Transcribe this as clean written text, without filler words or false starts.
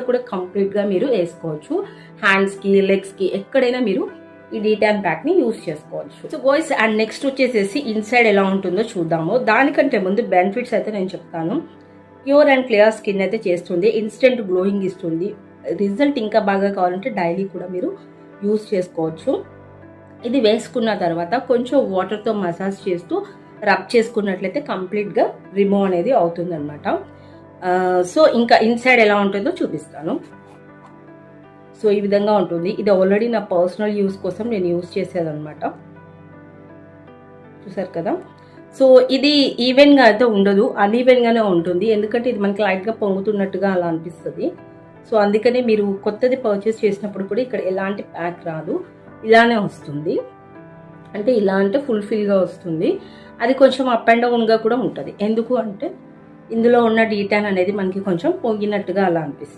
కూడా కంప్లీట్గా మీరు వేసుకోవచ్చు. హ్యాండ్స్కి, లెగ్స్కి ఎక్కడైనా మీరు ఈ డీటాన్ ప్యాక్ని యూస్ చేసుకోవచ్చు. సో బాయ్స్, అండ్ నెక్స్ట్ వచ్చేసేసి ఇన్సైడ్ ఎలా ఉంటుందో చూద్దాము. దానికంటే ముందు బెనిఫిట్స్ అయితే నేను చెప్తాను. ప్యూర్ అండ్ క్లియర్ స్కిన్ అయితే చేస్తుంది, ఇన్స్టెంట్ గ్లోయింగ్ ఇస్తుంది. రిజల్ట్ ఇంకా బాగా కావాలంటే డైలీ కూడా మీరు యూస్ చేసుకోవచ్చు. ఇది వేసుకున్న తర్వాత కొంచెం వాటర్తో మసాజ్ చేస్తూ రబ్ చేసుకున్నట్లయితే కంప్లీట్గా రిమూవ్ అనేది అవుతుంది అనమాట. సో ఇంకా ఇన్సైడ్ ఎలా ఉంటుందో చూపిస్తాను. సో ఈ విధంగా ఉంటుంది. ఇది ఆల్రెడీ నా పర్సనల్ యూస్ కోసం నేను యూస్ చేసేదనమాట. చూసారు కదా. సో ఇది ఈవెన్గా అయితే ఉండదు, అన్ఈవెన్గానే ఉంటుంది. ఎందుకంటే ఇది మనకి లైట్గా పొంగుతున్నట్టుగా అలా అనిపిస్తుంది. సో అందుకని మీరు కొత్తది పర్చేస్ చేసినప్పుడు కూడా ఇక్కడ ఎలాంటి ప్యాక్ రాదు, ఇలానే వస్తుంది. అంటే ఇలా అంటే ఫుల్ఫిల్గా వస్తుంది. అది కొంచెం అప్ అండ్ డౌన్గా కూడా ఉంటుంది. ఎందుకు అంటే ఇందులో ఉన్న డీటాన్ అనేది మనకి కొంచెం పొంగినట్టుగా అలా అనిపిస్తుంది.